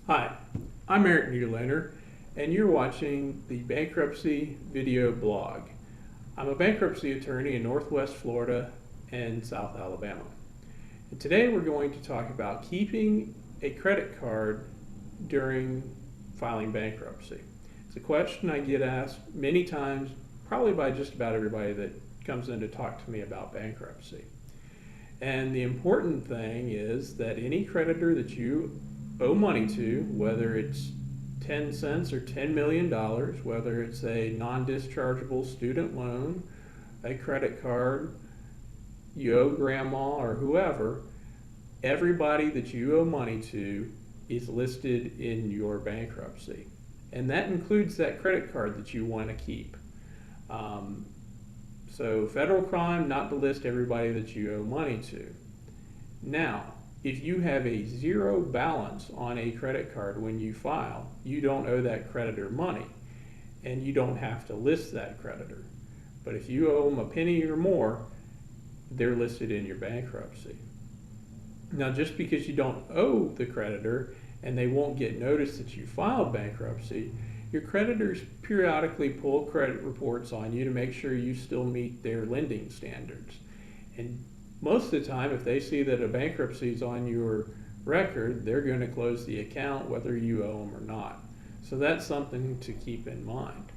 Hi, I'm Eric Newlander, and you're watching the Bankruptcy video blog. I'm a bankruptcy attorney in Northwest Florida and South Alabama. And today we're going to talk about keeping a credit card during filing bankruptcy. It's a question I get asked many times, probably by just about everybody that comes in to talk to me about bankruptcy. And the important thing is that any creditor that you owe money to, whether it's 10 cents or $10 million, whether it's a non-dischargeable student loan, a credit card, you owe grandma or whoever, everybody that you owe money to is listed in your bankruptcy. And that includes that credit card that you want to keep. So federal crime, not to list everybody that you owe money to. Now, if you have a zero balance on a credit card when you file, you don't owe that creditor money, and you don't have to list that creditor. But if you owe them a penny or more, they're listed in your bankruptcy. Now, just because you don't owe the creditor and they won't get notice that you filed bankruptcy, your creditors periodically pull credit reports on you to make sure you still meet their lending standards. And most of the time, if they see that a bankruptcy is on your record, they're going to close the account whether you owe them or not. So that's something to keep in mind.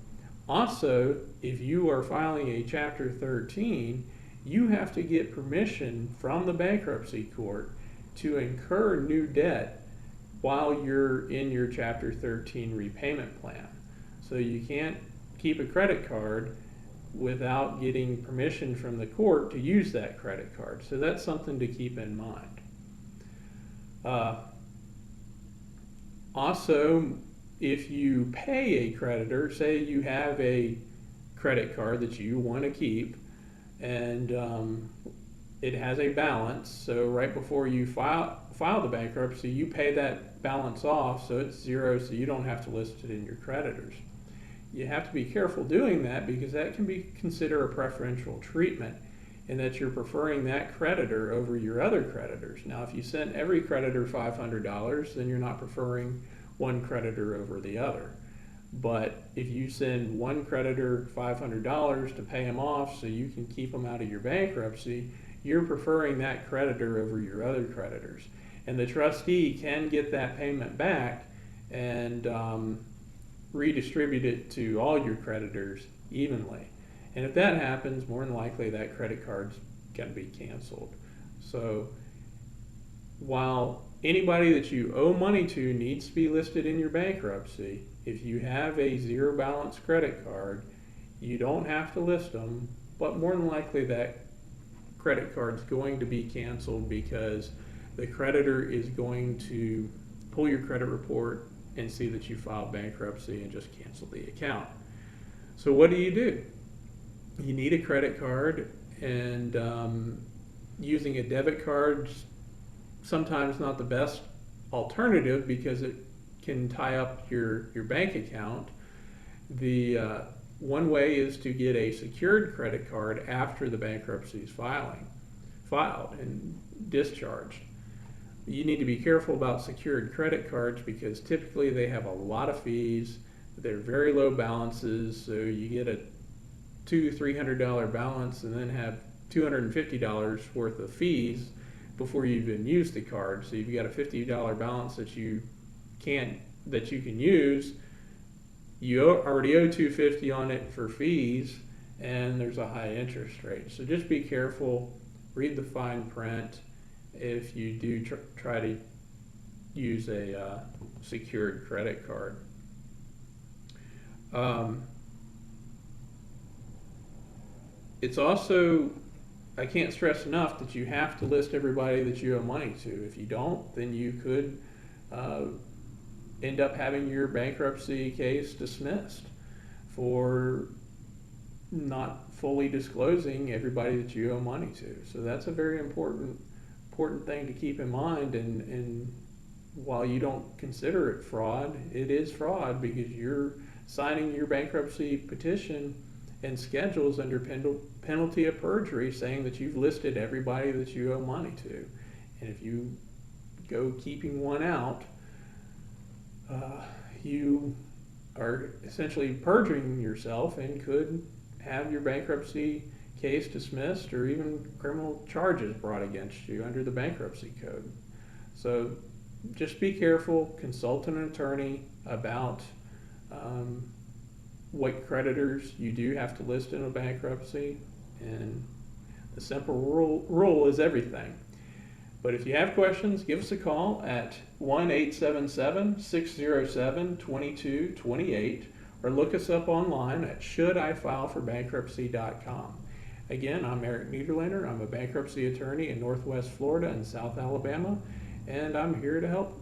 Also, if you are filing a Chapter 13, you have to get permission from the bankruptcy court to incur new debt while you're in your Chapter 13 repayment plan. So you can't keep a credit card without getting permission from the court to use that credit card. So that's something to keep in mind. Also, if you pay a creditor, say you have a credit card that you want to keep, and it has a balance, so right before you file the bankruptcy, you pay that balance off, so it's zero, so you don't have to list it in your creditors. You have to be careful doing that because that can be considered a preferential treatment in that you're preferring that creditor over your other creditors. Now, if you send every creditor $500, then you're not preferring one creditor over the other. But if you send one creditor $500 to pay them off so you can keep them out of your bankruptcy, you're preferring that creditor over your other creditors. And the trustee can get that payment back and redistribute it to all your creditors evenly. And if that happens, more than likely that credit card's going to be canceled. So while anybody that you owe money to needs to be listed in your bankruptcy, if you have a zero balance credit card, you don't have to list them, but more than likely that credit card's going to be canceled because the creditor is going to pull your credit report and see that you filed bankruptcy and just cancel the account. So what do? You need a credit card, and using a debit card sometimes not the best alternative because it can tie up your bank account. The one way is to get a secured credit card after the bankruptcy is filed and discharged. You need to be careful about secured credit cards because typically they have a lot of fees. They're very low balances, so you get a $200-300 balance and then have $250 worth of fees before you even use the card. So you've got a $50 balance that you can use. You already owe $250 on it for fees, and there's a high interest rate. So just be careful. Read the fine print if you do try to use a secured credit card. It's also, I can't stress enough that you have to list everybody that you owe money to. If you don't, then you could end up having your bankruptcy case dismissed for not fully disclosing everybody that you owe money to. So that's a very important thing to keep in mind, and while you don't consider it fraud, it is fraud because you're signing your bankruptcy petition and schedules under penalty of perjury saying that you've listed everybody that you owe money to. And if you go keeping one out, you are essentially perjuring yourself and could have your bankruptcy case dismissed or even criminal charges brought against you under the bankruptcy code. So just be careful, consult an attorney about what creditors you do have to list in a bankruptcy, and the simple rule is everything. But if you have questions, give us a call at 1-877-607-2228 or look us up online at shouldifileforbankruptcy.com. Again, I'm Eric Niederlander. I'm a bankruptcy attorney in Northwest Florida and South Alabama, and I'm here to help